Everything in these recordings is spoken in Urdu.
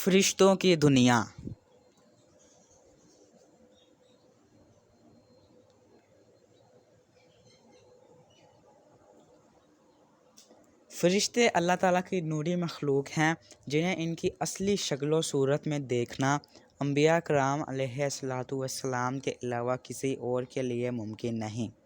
فرشتوں کی دنیا۔ فرشتے اللہ تعالیٰ کی نوری مخلوق ہیں جنہیں ان کی اصلی شکل و صورت میں دیکھنا انبیاء کرام علیہ السلام کے علاوہ کسی اور کے لیے ممکن نہیں۔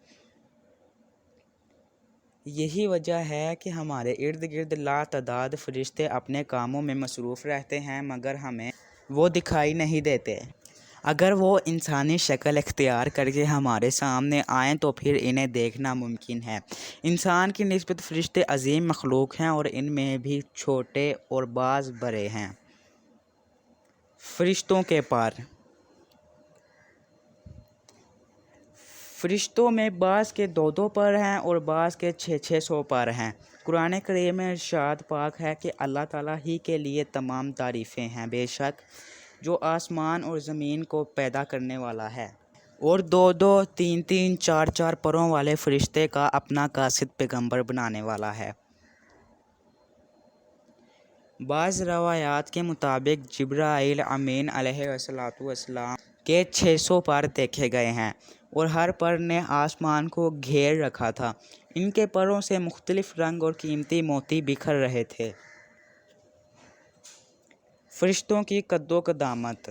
یہی وجہ ہے کہ ہمارے ارد گرد لاتعداد فرشتے اپنے کاموں میں مصروف رہتے ہیں مگر ہمیں وہ دکھائی نہیں دیتے۔ اگر وہ انسانی شکل اختیار کر کے ہمارے سامنے آئیں تو پھر انہیں دیکھنا ممکن ہے۔ انسان کی نسبت فرشتے عظیم مخلوق ہیں اور ان میں بھی چھوٹے اور بعض بڑے ہیں۔ فرشتوں کے پر۔ فرشتوں میں بعض کے 2 پر ہیں اور بعض کے 600 پر ہیں۔ قرآن کریم میں ارشاد پاک ہے کہ اللہ تعالیٰ ہی کے لیے تمام تعریفیں ہیں، بے شک جو آسمان اور زمین کو پیدا کرنے والا ہے اور 2 3 4 پروں والے فرشتے کا اپنا قاصد پیغمبر بنانے والا ہے۔ بعض روایات کے مطابق جبرائیل امین علیہ السلام کے 600 پر دیکھے گئے ہیں اور ہر پر نے آسمان کو گھیر رکھا تھا۔ ان کے پروں سے مختلف رنگ اور قیمتی موتی بکھر رہے تھے۔ فرشتوں کی قد و قامت۔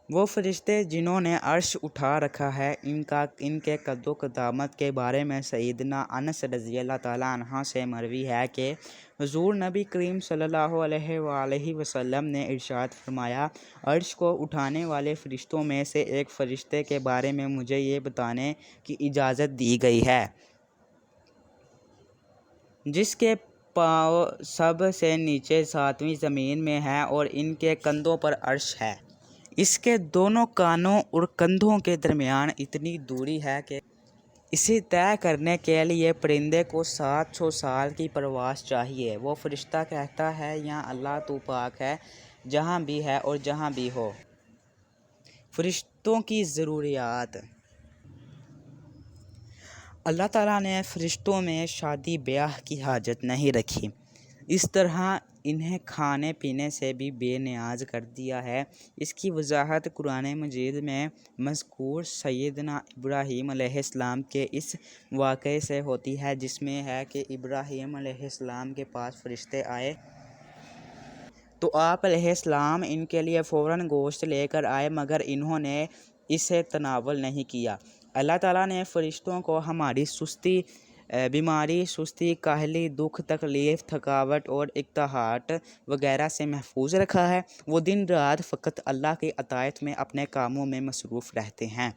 وہ فرشتے جنہوں نے عرش اٹھا رکھا ہے ان کے قد و قامت کے بارے میں سیدنا انس رضی اللہ تعالیٰ عنہ سے مروی ہے کہ حضور نبی کریم صلی اللہ علیہ وآلہ وسلم نے ارشاد فرمایا، عرش کو اٹھانے والے فرشتوں میں سے ایک فرشتے کے بارے میں مجھے یہ بتانے کی اجازت دی گئی ہے جس کے پاؤں سب سے نیچے 7ویں زمین میں ہیں اور ان کے کندھوں پر عرش ہے۔ اس کے دونوں کانوں اور کندھوں کے درمیان اتنی دوری ہے کہ اسے طے کرنے کے لیے پرندے کو 700 سال کی پرواز چاہیے۔ وہ فرشتہ کہتا ہے، یا اللہ تو پاک ہے جہاں بھی ہے اور جہاں بھی ہو۔ فرشتوں کی ضروریات۔ اللہ تعالیٰ نے فرشتوں میں شادی بیاہ کی حاجت نہیں رکھی، اس طرح انہیں کھانے پینے سے بھی بے نیاز کر دیا ہے۔ اس کی وضاحت قرآن مجید میں مذکور سیدنا ابراہیم علیہ السلام کے اس واقعے سے ہوتی ہے جس میں ہے کہ ابراہیم علیہ السلام کے پاس فرشتے آئے تو آپ علیہ السلام ان کے لیے فوراً گوشت لے کر آئے مگر انہوں نے اسے تناول نہیں کیا۔ اللہ تعالیٰ نے فرشتوں کو ہماری سستی، بیماری، سستی، کاہلی، دکھ، تکلیف، تھکاوٹ اور اکتاہٹ وغیرہ سے محفوظ رکھا ہے۔ وہ دن رات فقط اللہ کی اطاعت میں اپنے کاموں میں مصروف رہتے ہیں۔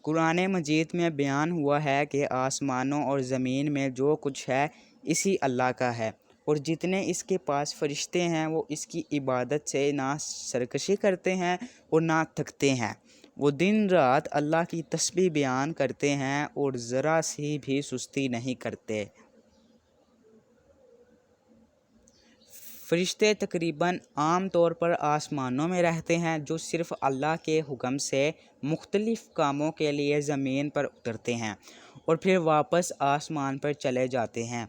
قرآن مجید میں بیان ہوا ہے کہ آسمانوں اور زمین میں جو کچھ ہے اسی اللہ کا ہے اور جتنے اس کے پاس فرشتے ہیں وہ اس کی عبادت سے نہ سرکشی کرتے ہیں اور نہ تھکتے ہیں۔ وہ دن رات اللہ کی تسبیح بیان کرتے ہیں اور ذرا سی بھی سستی نہیں کرتے۔ فرشتے تقریباً عام طور پر آسمانوں میں رہتے ہیں جو صرف اللہ کے حکم سے مختلف کاموں کے لیے زمین پر اترتے ہیں اور پھر واپس آسمان پر چلے جاتے ہیں۔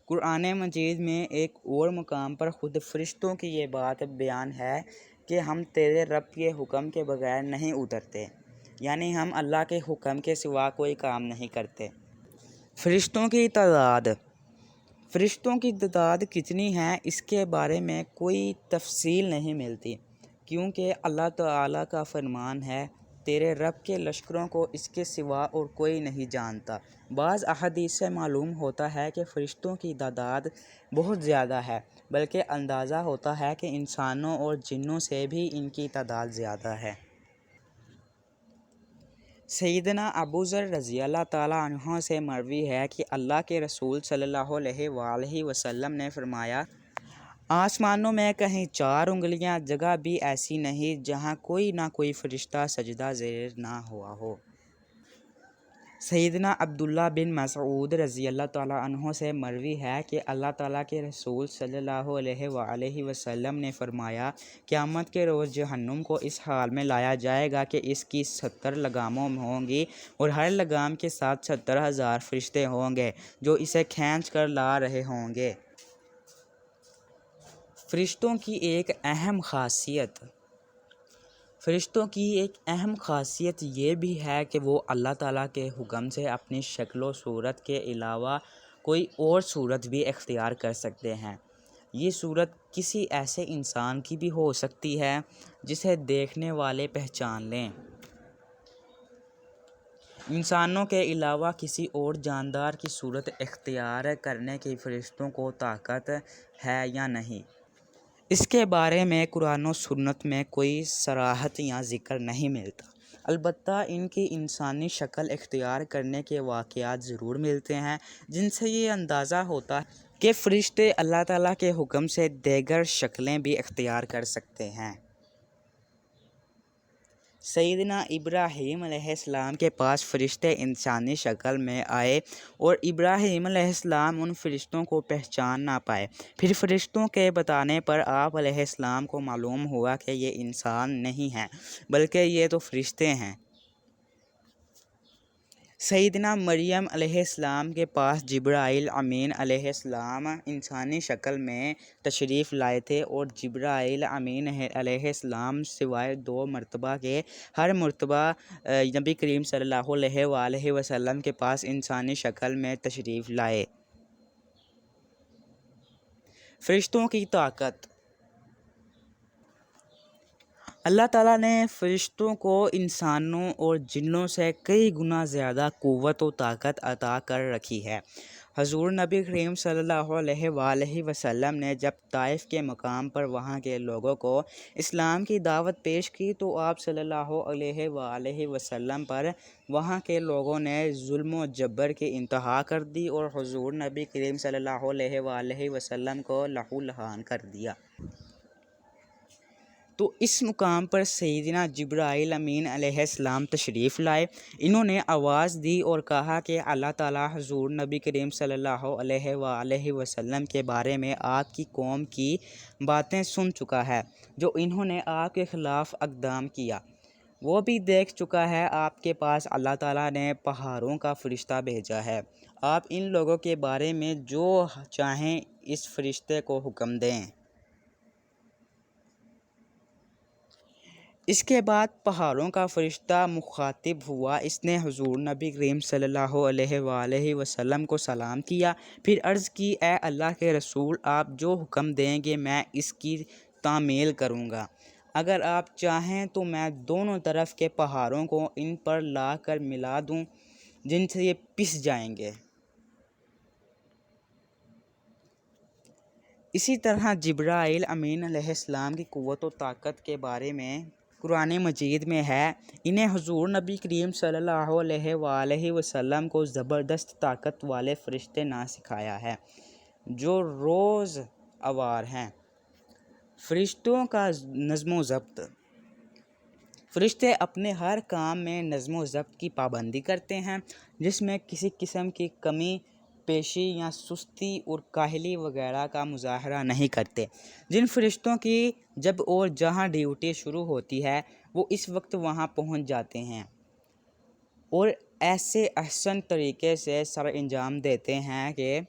قرآن مجید میں ایک اور مقام پر خود فرشتوں کی یہ بات بیان ہے کہ ہم تیرے رب کے حکم کے بغیر نہیں اترتے، یعنی ہم اللہ کے حکم کے سوا کوئی کام نہیں کرتے۔ فرشتوں کی تعداد۔ فرشتوں کی تعداد کتنی ہے اس کے بارے میں کوئی تفصیل نہیں ملتی، کیونکہ اللہ تعالیٰ کا فرمان ہے، تیرے رب کے لشکروں کو اس کے سوا اور کوئی نہیں جانتا۔ بعض احادیث سے معلوم ہوتا ہے کہ فرشتوں کی تعداد بہت زیادہ ہے، بلکہ اندازہ ہوتا ہے کہ انسانوں اور جنوں سے بھی ان کی تعداد زیادہ ہے۔ سیدنا ابو ذر رضی اللہ تعالیٰ عنہ سے مروی ہے کہ اللہ کے رسول صلی اللہ علیہ وآلہ وسلم نے فرمایا، آسمانوں میں کہیں 4 انگلیاں جگہ بھی ایسی نہیں جہاں کوئی نہ کوئی فرشتہ سجدہ زیر نہ ہوا ہو۔ سیدنا عبداللہ بن مسعود رضی اللہ تعالیٰ عنہ سے مروی ہے کہ اللہ تعالیٰ کے رسول صلی اللہ علیہ وآلہ وسلم نے فرمایا، قیامت کے روز جہنم کو اس حال میں لایا جائے گا کہ اس کی 70 لگاموں ہوں گی اور ہر لگام کے ساتھ 70,000 فرشتے ہوں گے جو اسے کھینچ کر لا رہے ہوں گے۔ فرشتوں کی ایک اہم خاصیت یہ بھی ہے کہ وہ اللہ تعالیٰ کے حکم سے اپنی شکل و صورت کے علاوہ کوئی اور صورت بھی اختیار کر سکتے ہیں۔ یہ صورت کسی ایسے انسان کی بھی ہو سکتی ہے جسے دیکھنے والے پہچان لیں۔ انسانوں کے علاوہ کسی اور جاندار کی صورت اختیار کرنے کی فرشتوں کو طاقت ہے یا نہیں، اس کے بارے میں قرآن و سنت میں کوئی صراحت یا ذکر نہیں ملتا۔ البتہ ان کی انسانی شکل اختیار کرنے کے واقعات ضرور ملتے ہیں، جن سے یہ اندازہ ہوتا ہے کہ فرشتے اللہ تعالیٰ کے حکم سے دیگر شکلیں بھی اختیار کر سکتے ہیں۔ سیدنا ابراہیم علیہ السلام کے پاس فرشتے انسانی شکل میں آئے اور ابراہیم علیہ السلام ان فرشتوں کو پہچان نہ پائے۔ پھر فرشتوں کے بتانے پر آپ علیہ السلام کو معلوم ہوا کہ یہ انسان نہیں ہیں بلکہ یہ تو فرشتے ہیں۔ سیدنا مریم علیہ السلام کے پاس جبرائیل امین علیہ السلام انسانی شکل میں تشریف لائے تھے، اور جبرائیل امین علیہ السلام سوائے 2 مرتبہ کے ہر مرتبہ نبی کریم صلی اللہ علیہ وآلہ وسلم کے پاس انسانی شکل میں تشریف لائے۔ فرشتوں کی طاقت۔ اللہ تعالیٰ نے فرشتوں کو انسانوں اور جنوں سے کئی گنا زیادہ قوت و طاقت عطا کر رکھی ہے۔ حضور نبی کریم صلی اللہ علیہ وآلہ وسلم نے جب طائف کے مقام پر وہاں کے لوگوں کو اسلام کی دعوت پیش کی تو آپ صلی اللہ علیہ وآلہ وسلم پر وہاں کے لوگوں نے ظلم و جبر کی انتہا کر دی اور حضور نبی کریم صلی اللہ علیہ وآلہ وسلم کو لہو لہان کر دیا۔ تو اس مقام پر سیدنا جبرائیل امین علیہ السلام تشریف لائے۔ انہوں نے آواز دی اور کہا کہ اللہ تعالیٰ حضور نبی کریم صلی اللہ علیہ وآلہ وسلم کے بارے میں آپ کی قوم کی باتیں سن چکا ہے، جو انہوں نے آپ کے خلاف اقدام کیا۔ وہ بھی دیکھ چکا ہے آپ کے پاس اللہ تعالیٰ نے پہاڑوں کا فرشتہ بھیجا ہے۔ آپ ان لوگوں کے بارے میں جو چاہیں اس فرشتے کو حکم دیں۔ اس کے بعد پہاڑوں کا فرشتہ مخاطب ہوا۔ اس نے حضور نبی کریم صلی اللہ علیہ وآلہ وسلم کو سلام کیا، پھر عرض کی، اے اللہ کے رسول، آپ جو حکم دیں گے میں اس کی تعمیل کروں گا۔ اگر آپ چاہیں تو میں دونوں طرف کے پہاڑوں کو ان پر لا کر ملا دوں جن سے یہ پس جائیں گے۔ اسی طرح جبرائیل امین علیہ السلام کی قوت و طاقت کے بارے میں قرآن مجید میں ہے، انہیں حضور نبی کریم صلی اللہ علیہ وآلہ وسلم کو زبردست طاقت والے فرشتے نے سکھایا ہے جو روز آور ہیں۔ فرشتوں کا نظم و ضبط۔ فرشتے اپنے ہر کام میں نظم و ضبط کی پابندی کرتے ہیں، جس میں کسی قسم کی کمی پیشی یا سستی اور کاہلی وغیرہ کا مظاہرہ نہیں کرتے۔ جن فرشتوں کی جب اور جہاں ڈیوٹی شروع ہوتی ہے وہ اس وقت وہاں پہنچ جاتے ہیں اور ایسے احسن طریقے سے سر انجام دیتے ہیں کہ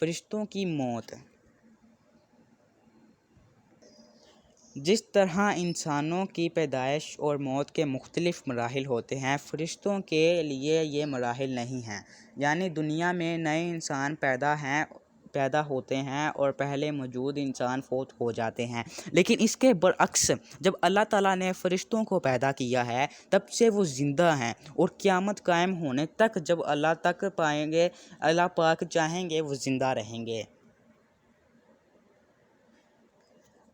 فرشتوں کی موت۔ جس طرح انسانوں کی پیدائش اور موت کے مختلف مراحل ہوتے ہیں، فرشتوں کے لیے یہ مراحل نہیں ہیں، یعنی دنیا میں نئے انسان پیدا ہوتے ہیں اور پہلے موجود انسان فوت ہو جاتے ہیں، لیکن اس کے برعکس جب اللہ تعالیٰ نے فرشتوں کو پیدا کیا ہے تب سے وہ زندہ ہیں اور قیامت قائم ہونے تک جب اللہ پاک چاہیں گے وہ زندہ رہیں گے۔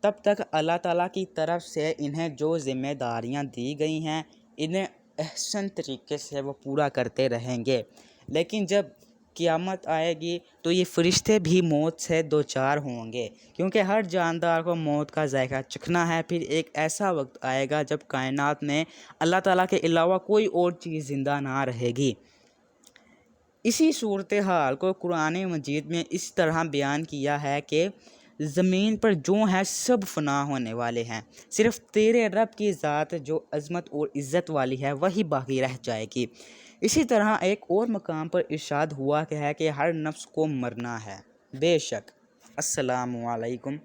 تب تک اللہ تعالیٰ کی طرف سے انہیں جو ذمہ داریاں دی گئی ہیں انہیں احسن طریقے سے وہ پورا کرتے رہیں گے، لیکن جب قیامت آئے گی تو یہ فرشتے بھی موت سے دوچار ہوں گے، کیونکہ ہر جاندار کو موت کا ذائقہ چکھنا ہے۔ پھر ایک ایسا وقت آئے گا جب کائنات میں اللہ تعالیٰ کے علاوہ کوئی اور چیز زندہ نہ رہے گی۔ اسی صورتحال کو قرآن مجید میں اس طرح بیان کیا ہے کہ زمین پر جو ہیں سب فنا ہونے والے ہیں، صرف تیرے رب کی ذات جو عظمت اور عزت والی ہے وہی باقی رہ جائے گی۔ اسی طرح ایک اور مقام پر ارشاد ہوا کہ ہر نفس کو مرنا ہے۔ بے شک۔ السلام علیکم۔